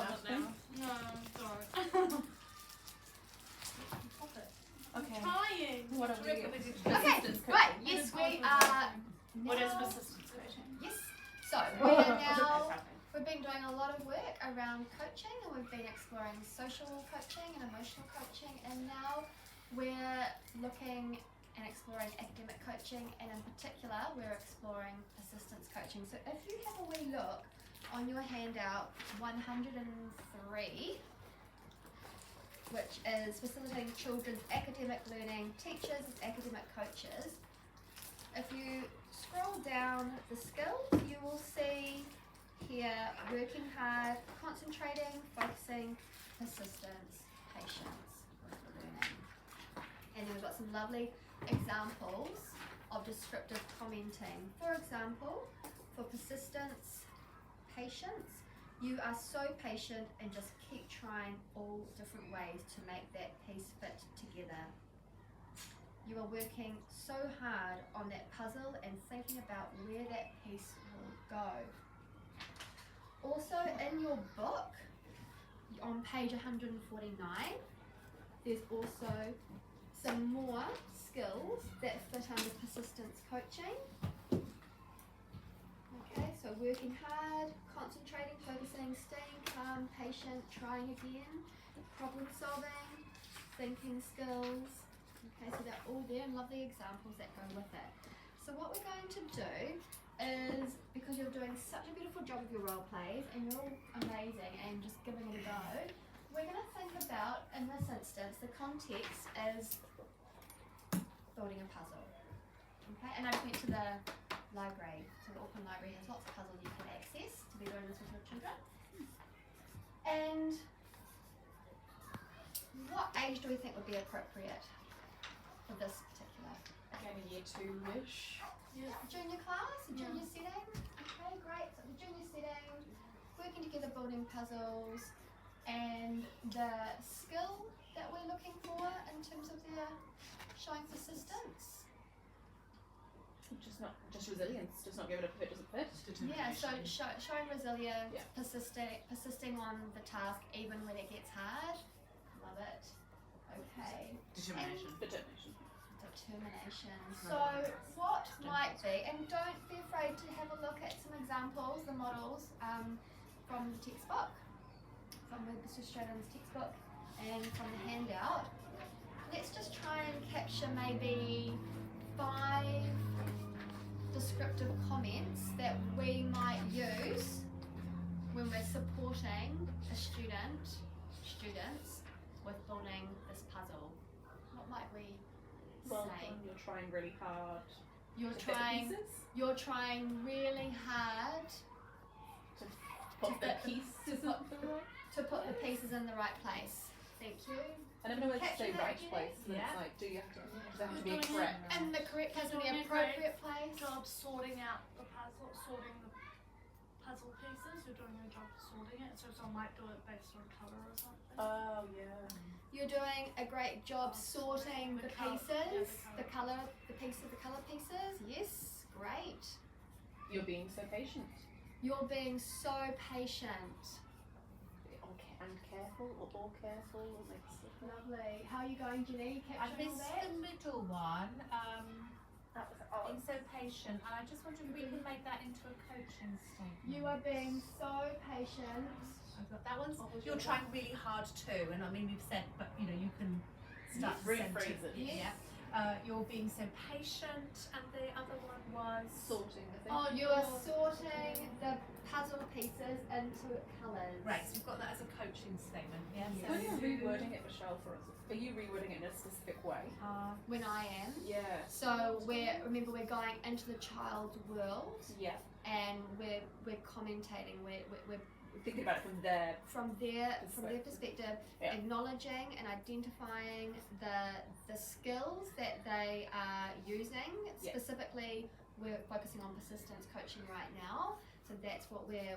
enough now. No, sorry. Okay. Trying. What are we? Okay, right. Yes, we are. What is now- persistence coaching? Yes. So we are now. We've been doing a lot of work around coaching, and we've been exploring social coaching and emotional coaching, and now we're looking and exploring academic coaching, and in particular, we're exploring persistence coaching. So if you have a wee look on your handout 103, which is facilitating children's academic learning, teachers as academic coaches. If you scroll down the skills, you will see here working hard, concentrating, focusing, persistence, patience with learning. And then we've got some lovely examples of descriptive commenting. For example, for persistence, patience, you are so patient and just keep trying all different ways to make that piece fit together. You are working so hard on that puzzle and thinking about where that piece will go. Also in your book, on page 149, there's also some more skills that fit under persistence coaching. Okay, so working hard, concentrating, focusing, staying calm, patient, trying again, problem solving, thinking skills. Okay, so they're all there and lovely examples that go with it. So what we're going to do is, because you're doing such a beautiful job of your role plays and you're all amazing and just giving it a go, we're going to think about, in this instance, the context is building a puzzle. Okay, and I went to the library, so the Auckland Library has lots of puzzles you can access to be doing this with your children. And what age do we think would be appropriate for this particular? Maybe year 2-ish. Yeah. Junior class, junior setting. Okay, great. So the junior setting, working together, building puzzles, and the skill that we're looking for in terms of their showing persistence. Just resilience. Just not give it up if it doesn't fit. Yeah, so showing resilience, Yeah. persisting on the task even when it gets hard. Love it. Okay. Determination. Determination. Determination. So what might be, and don't be afraid to have a look at some examples, the models from the textbook, from Mr. Stratton's textbook and from the handout. Let's just try and capture maybe 5 descriptive comments that we might use when we're supporting a students with building this puzzle. What might we say? You're trying really hard. You're to fit trying really hard to put the pieces to put the pieces in the right place. Thank you. I never know whether to say Capture that, right Jenny? place. And Yeah. it's like, does it have to be You're doing correct? And the correct place in the Doing a appropriate place. Job sorting out the puzzle, sorting the puzzle pieces. You're doing a job sorting it, so someone might do it based on colour or something. Oh yeah. You're doing a great job sorting the pieces, the the color pieces. Yes, great. You're being so patient. You're being so patient. And careful, or all careful, or makes it Lovely. How are you going, Jenny? I Capturing all missed that? the middle one, that was being so patient, and I just wonder if we can make that into a coaching statement. You are being so patient. I've got that one's, you're trying really hard too, and I mean we've said, but you know, you can start the rephrase sentence. it. Yeah. You're being so patient, and the other one was sorting, I think. Oh, you are sorting the puzzle pieces into colours. Right, so we've got that as a coaching statement. Yeah. Yeah. When you're you- rewording it, Michelle, for us, are you rewording it in a specific way? When I am. Yeah. So remember we're going into the child's world Yeah. and we're commentating, we're Thinking about it from their from their perspective, Yeah. acknowledging and identifying the skills that they are using. Yeah. Specifically, we're focusing on persistence coaching right now, so that's what we're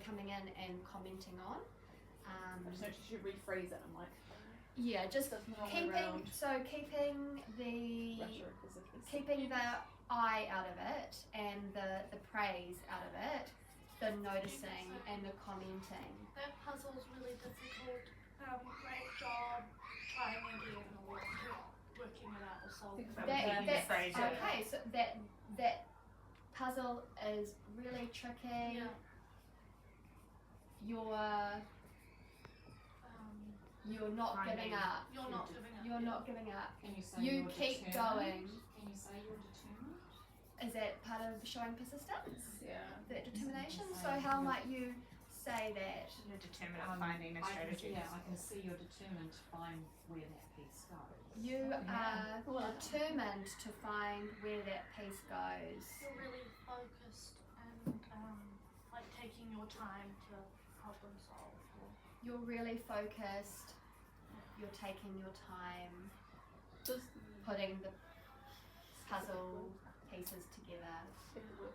coming in and commenting on. I just noticed you rephrase it. I'm like, Yeah, just Doesn't all keeping around. keeping the rhetoric is it? keeping the I out of it and the praise out of it, the noticing and the commenting. That puzzle's really difficult. Great job trying again or working it out or solving it. Okay, so that puzzle is really tricky. Yeah. You're not giving up. You're not giving up. You're not giving up. Can you say You you're keep determined? going. Can you say you're determined? Is that part of showing persistence? Yeah. That determination? Yes. So how might you say that? You're determined at finding a strategy. I can see you're determined to find where that piece goes. You Yeah. are determined to find where that piece goes. You're really focused and like taking your time to problem solve. You're really focused. You're taking your time Does putting the puzzle pieces together. if it was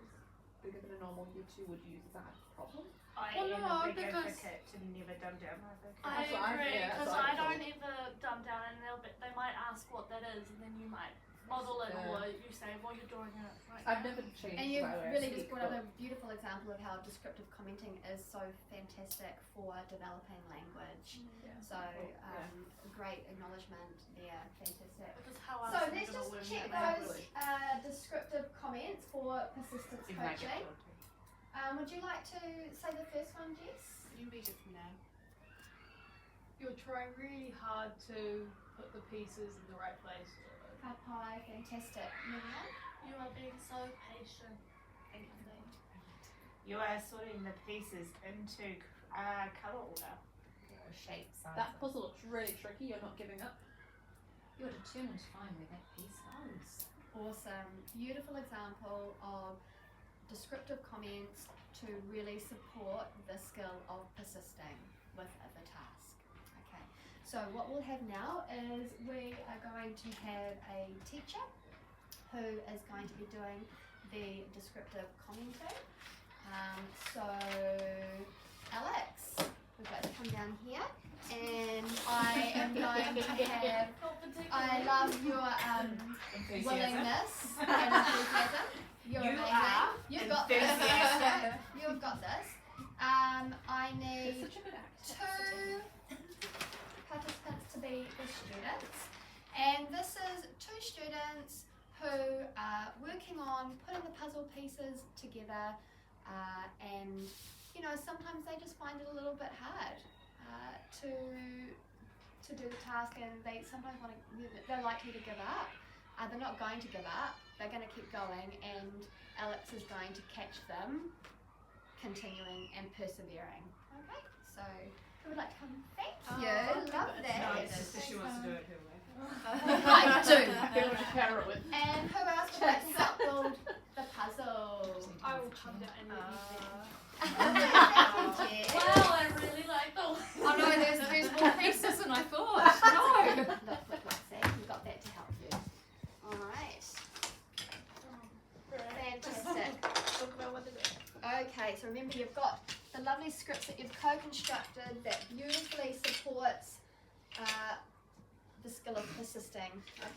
bigger than a normal, you two would use that problem? I Well, am no, a big because- advocate to never dumb down my vocab. I That's what I- agree, yeah, because that's what I I don't thought. ever dumb down and they might ask what that is and then you might model it Yeah. or you say, well, you're drawing it right I've now. never changed And you my way I really speak, just brought up but a beautiful example of how descriptive commenting is so fantastic for developing language. yeah. So, yeah. great acknowledgement there, fantastic. Because how else So are you let's gonna just learn check that those language? descriptive comments for persistence Even I get coaching. told to. Would you like to say the first one, Jess? You read it from now. You're trying really hard to put the pieces in the right place. Kapai, fantastic. Moving on. You are being so patient. You are sorting the pieces into colour order. Or shape, size. That puzzle looks really tricky. You're not giving up. You're determined to find where that piece goes. Awesome. Beautiful example of descriptive comments to really support the skill of persisting with the task. Okay, so what we'll have now is we are going to have a teacher who is going to be doing the descriptive commenting. So Alex, we've got to come down here and I am going to have, I love your willingness and enthusiasm. You're You amazing. are You've got this. enthusiastic. You've got this. I It's need such a good act. 2 participants to be the students, and this is 2 students who are working on putting the puzzle pieces together, and you know sometimes they just find it a little bit hard to do the task, and they sometimes they're likely to give up. They're not going to give up. They're going to keep going, and Alex is going to catch them continuing and persevering. Okay, so who would like to come? Thank you. Love No, that. it's just that she wants to do it her way. I do. Who would you pair it with? And who else would like to help build the puzzle? I will come down and Thank you. Wow, I really like the way. Oh no, there's more pieces than I thought. No. Look, see, we've got that to help you. All right. Fantastic. Talk about what they're doing. Okay, so remember you've got the lovely scripts that you've co-constructed that beautifully supports the skill of persisting.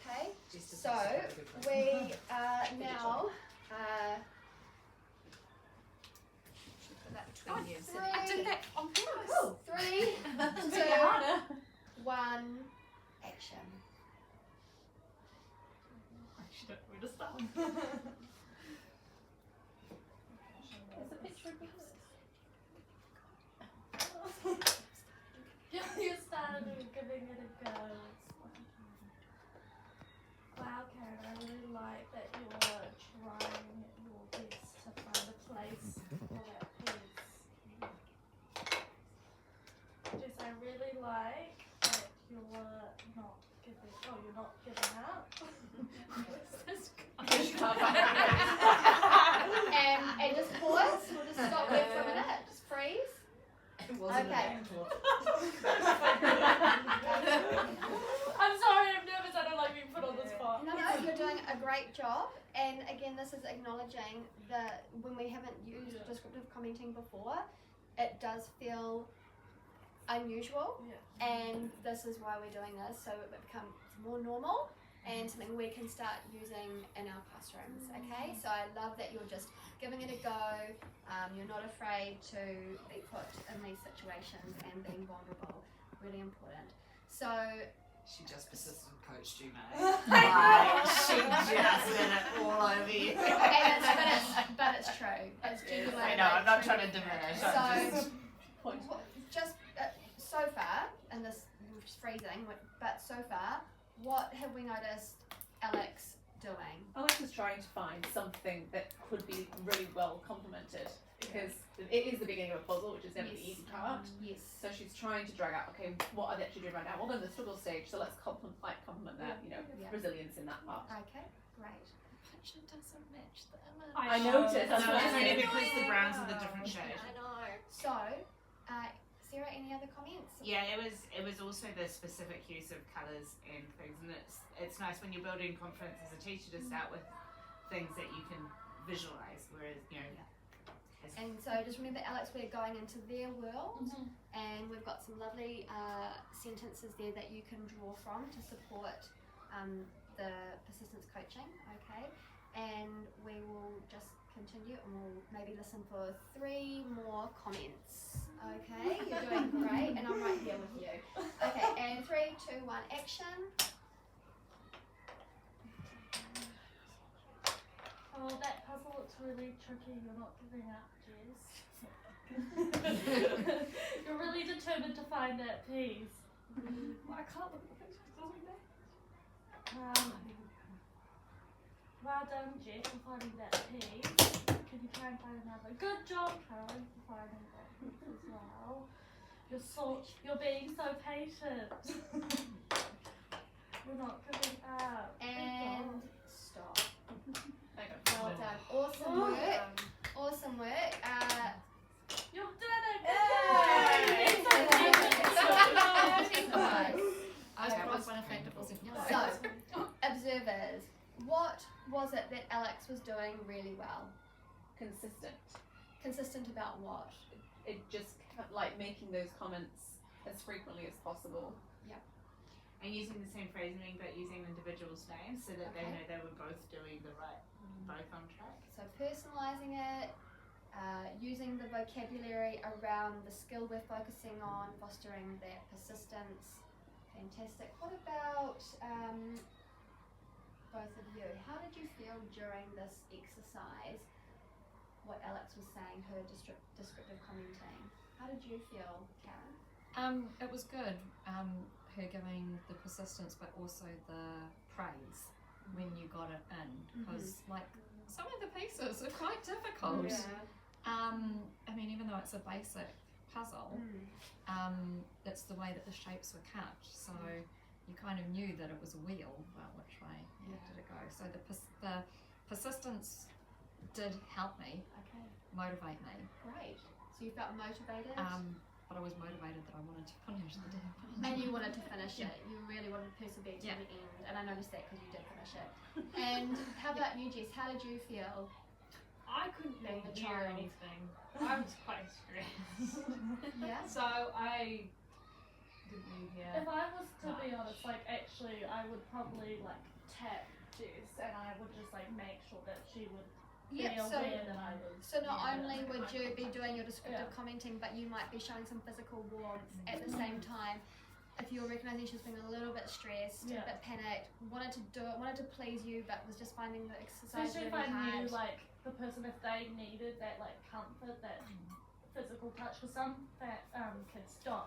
Okay, so we are now Put that between you. So I did that on purpose. 3, 2, harder. 1, action. She don't know where to start. There's a picture of this. You started giving it a go. Wow, Karen, I really like that you're trying your best to find a place for that piece. Jess, I really like that you're not giving. Oh, you're not giving up. And just pause. We'll just stop there for a minute. Just freeze. It wasn't Okay. an actual. I'm sorry, I'm nervous. I don't like being put on the spot. No, you're doing a great job. And again, this is acknowledging that when we haven't used descriptive commenting before, it does feel unusual. Yeah. And this is why we're doing this, so it becomes more normal. and something we can start using in our classrooms. Okay, so I love that you're just giving it a go. You're not afraid to be put in these situations and being vulnerable. Really important. So She just persistent coached you, mate. Like, she just did it all over you. but it's true. It's genuine. I know, I'm not trying to diminish. Just so far in this phrasing, but so far, what have we noticed Alex doing? Alex is trying to find something that could be really well complemented, because it is the beginning of a puzzle, which is never the easy part. Yes. So she's trying to drag out, okay, what are they actually doing right now? Well, they're in the struggle stage, so let's complement that, resilience in that part. Okay, great. Picture doesn't match the image. I noticed. That's No, what it's I only said. because the browns are the different shade. I know. So, Sarah, any other comments? Yeah, it was also the specific use of colours and things, and it's nice when you're building confidence as a teacher to start with things that you can visualise, whereas And so just remember, Alex, we're going into their world, and we've got some lovely sentences there that you can draw from to support the persistence coaching, okay? And we will just continue, and we'll maybe listen for 3 more comments, okay? You're doing great, and I'm right here with you. Okay, and 3, 2, 1, action. Oh, that puzzle looks really tricky. You're not giving up, Jess. You're really determined to find that piece. I can't look at the picture because it doesn't match. Well done, Jess, for finding that piece. Can you try and find another? Good job, Caroline, for finding that piece as well. You're being so patient. We're not giving up. And stop. Okay. Well done. Awesome work. Awesome work. You've done it! Yay! You're so patient. I was promised one effect it wasn't yellow. So, observers, what was it that Alex was doing really well? Consistent. Consistent about what? It just kept, like, making those comments as frequently as possible. and using the same phrasing but using individuals' names so that they Okay. know they were both doing the right, both on track. So personalising it, using the vocabulary around the skill we're focusing on, fostering that persistence. Fantastic. What about both of you? How did you feel during this exercise? What Alex was saying, her descriptive commenting. How did you feel, Karen? It was good. Her giving the persistence, but also the praise when you got it in, because like some of the pieces are quite difficult. I mean, even though it's a basic puzzle, it's the way that the shapes were cut. So you kind of knew that it was a wheel, but which way did it go? So the persistence did help me, motivate me. Great. So you felt motivated? But I was motivated that I wanted to finish the damn puzzle. And you wanted to finish it. You really wanted to persevere to the end. And I noticed that because you did finish it. And how about you, Jess? How did you feel? I couldn't Being the hear child. anything. I was quite stressed. Yeah? So I didn't really hear. If I was to be honest, like actually I would probably like tap Jess and I would just like make sure that she would be Yep, aware that I was. So not yeah, only that would I you could- be doing your descriptive commenting, but you might be showing some physical warmth at the same time. If you're recognising she was being a little bit stressed, a Yeah. bit panicked, wanted to do it, wanted to please you, but was just finding the exercise Especially really if I hard. knew like the person, if they needed that like comfort, that physical touch, because some kids don't.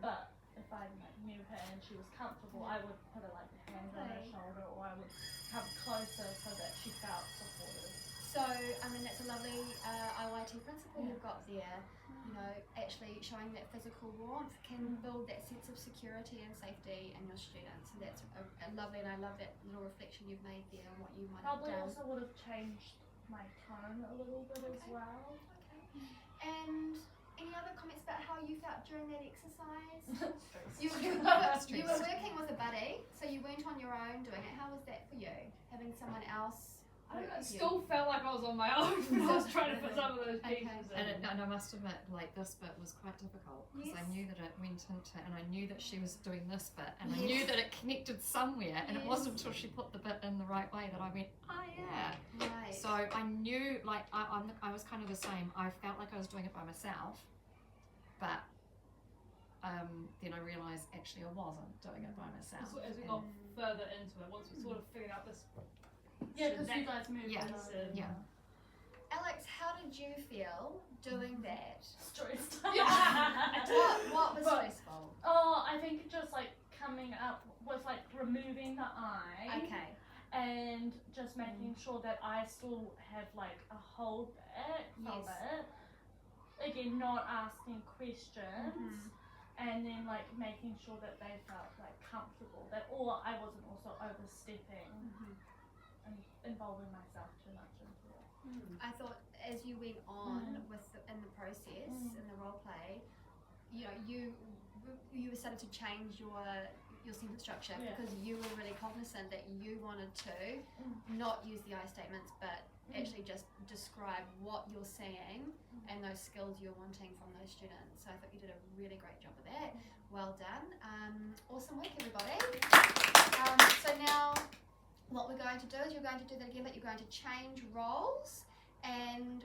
But if I like knew her and she was comfortable, I would put a like hand on her Okay. shoulder, or I would come closer so that she felt supported. So, I mean, that's a lovely IYT principle you've got there. You know, actually showing that physical warmth can build that sense of security and safety in your students. So that's a lovely, and I love that little reflection you've made there on what you might Probably have done. also would have changed my tone a little bit as well. Okay. And any other comments about how you felt during that exercise? You were working with a buddy, so you weren't on your own doing it. How was that for you? Having someone else I work with you? still felt like I was on my own because I was trying to put some some of those Okay. pieces. And I must admit, like, this bit was quite difficult because I Yes. knew that it went into, and I knew that she was doing this bit, and I Yes. knew that it connected somewhere, and it Yes. wasn't until she put the bit in the right way that I went, oh yeah. Right. So I knew, like, I was kind of the same. I felt like I was doing it by myself, but then I realised actually I wasn't doing it by myself. As we got further into it, once we sort of figured out this. Yeah, because you guys moved Yeah. into Yeah. Alex, how did you feel doing that? stressed. What was Well, stressful? Oh, I think just like coming up with like removing the eye Okay. and just making sure that I still have like a hold back from Yes. it. Again, not asking questions. Mhm. And then like making sure that they felt like comfortable, that or I wasn't also overstepping and involving myself too much into it. I thought as you went on in the process, in the role play, you know, you were starting to change your sentence structure Yeah. because you were really cognizant that you wanted to not use the I statements, but actually just describe what you're seeing and those skills you're wanting from those students. So I thought you did a really great job of that. Well done. Awesome work, everybody. So now what we're going to do is you're going to do that again, but you're going to change roles, and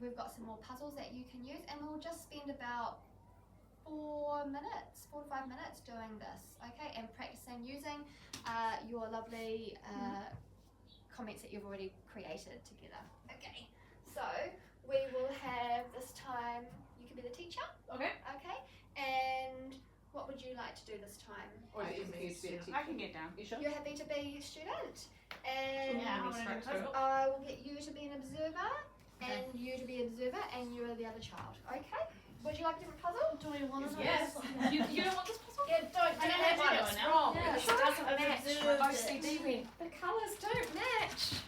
we've got some more puzzles that you can use, and we'll just spend about 4 to 5 minutes doing this, okay, and practicing using your lovely comments that you've already created together. Okay, so we will have this time, you can be the teacher, Okay. okay, and what would you like to do this time? Or is it easy for you to be a teacher? I can get down. You sure? You're happy to be a student, and Yeah, I wanna do a puzzle. I will get you to be an observer, and you to be an observer, and you are the other child. Okay? Would you like a different puzzle? Do we want to Yes. You don't want this puzzle? Yeah, don't I don't have to do it now. wrong. Yeah. It doesn't match. OCD went, the colours don't match.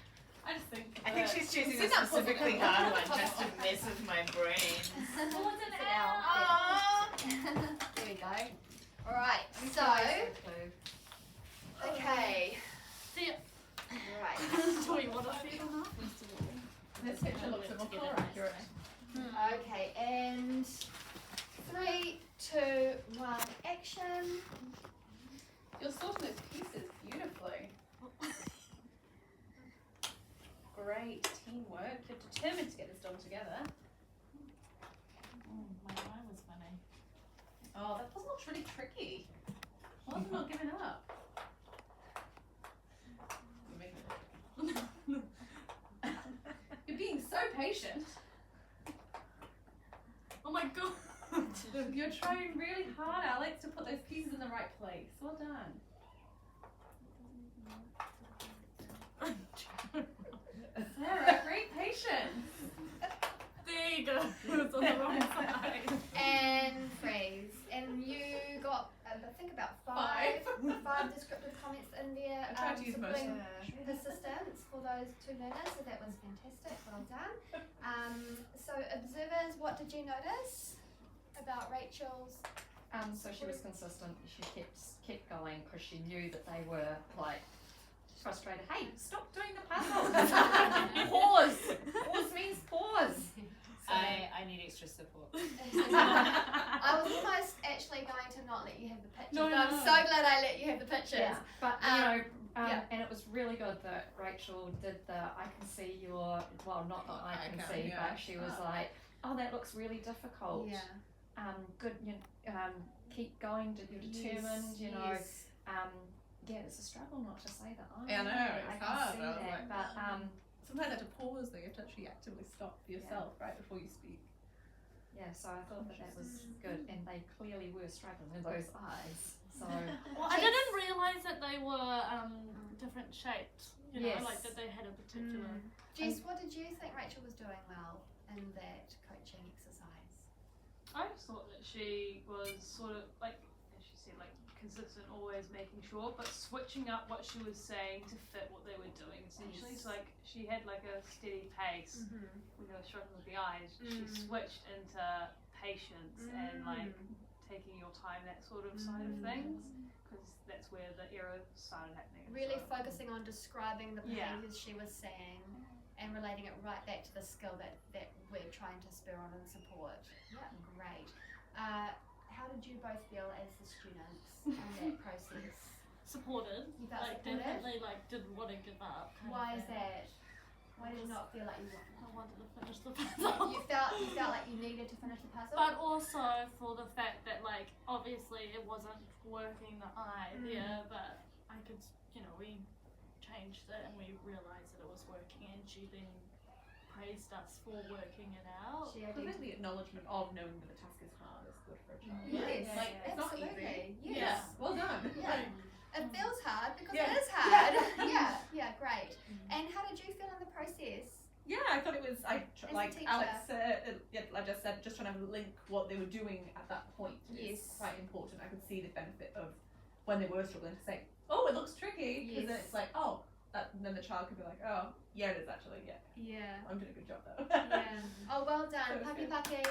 I just think. I think she's choosing a Sit down, specifically puzzle. hard one just to mess with my brain. Oh, it's an Sit down. L. There we go. Alright, so, okay. See ya. Right. Do we want to see them now? This picture looks a bit more colour accurate. Okay, and 3, 2, 1, action. You're sorting those pieces beautifully. Great teamwork. You're determined to get this done together. My eye was funny. Oh, that puzzle looks really tricky. Why have you not given up? You're making it. You're being so patient. Oh my god. You're trying really hard, Alex, to put those pieces in the right place. Well done. Sarah, great patience. There you go. It's on the wrong side. And freeze. And you got, I think about five descriptive comments in there. I tried to use most of bring them. persistence for those 2 learners, so that was fantastic. Well done. So observers, what did you notice about Rachel's? So she was consistent. She kept going because she knew that they were like frustrated. Hey, stop doing the puzzle. Pause. Pause means pause. So, I need extra support. I was almost actually going to not let you have the pictures, No, but no, I'm no. so glad I let you have the pictures. yeah, but yeah. and it was really good that Rachel did the I can see your, well, not that I can see, yeah. but she was like, oh, that looks really difficult. Yeah. Good, keep going, you're determined, you know. Yes. Yeah, it's a struggle not to say that. Yeah, I know, I it's can hard. see I was that, like, but Sometimes I have to pause though, you have to actually actively stop yourself right before you speak. yeah, so I thought that was good, and they clearly were struggling with those eyes. So Well, I didn't realise that they were different shapes. You know, Yes. like that they had a particular. Jess, what did you think Rachel was doing well in that coaching exercise? I just thought that she was sort of like, as she said, like consistent, always making sure, but switching up what she was saying to fit what they were doing essentially. So like she had like a steady pace when they were struggling with the eyes. She switched into patience and like taking your time, that sort of side of things, because that's where the error started happening. Really So- focusing on describing the Yeah. behaviours she was seeing and relating it right back to the skill that we're trying to spur on and support. Yeah, great. How did you both feel as the students in that process? Supported. You felt Like supported? definitely like didn't want to give up. kind Why of is thing. that? Why did you not feel like you wanted? I wanted to finish the puzzle. You felt like you needed to finish the puzzle? But also for the fact that like obviously it wasn't working the idea, but I could, we changed it and we realised that it was working, and she then praised us for working it out. She I think the acknowledgement of knowing that the task is hard is good for a child. Yes, Like, it's not easy. absolutely. Yeah. Yes. Well done. Yeah. It feels hard because Yeah. it is hard. Yeah, great. And how did you feel in the process? Yeah, I thought it was, As a like teacher. Alex I just said, just trying to link what they were doing at that point is Yes. quite important. I could see the benefit of when they were struggling to say, oh, it looks tricky, because then Yes. it's like, oh, then the child could be like, oh, yeah, it is actually, yeah, Yeah. I'm doing a good job though. Yeah. Oh, well done. So Puppy good. Puppy.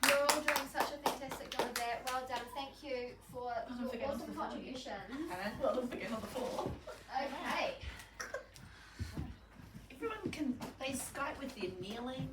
You're all doing such a fantastic job of that. Well done. Thank you for your forget awesome to forget. contribution. And well, don't forget on the floor. Okay. Everyone can they Skype with their kneeling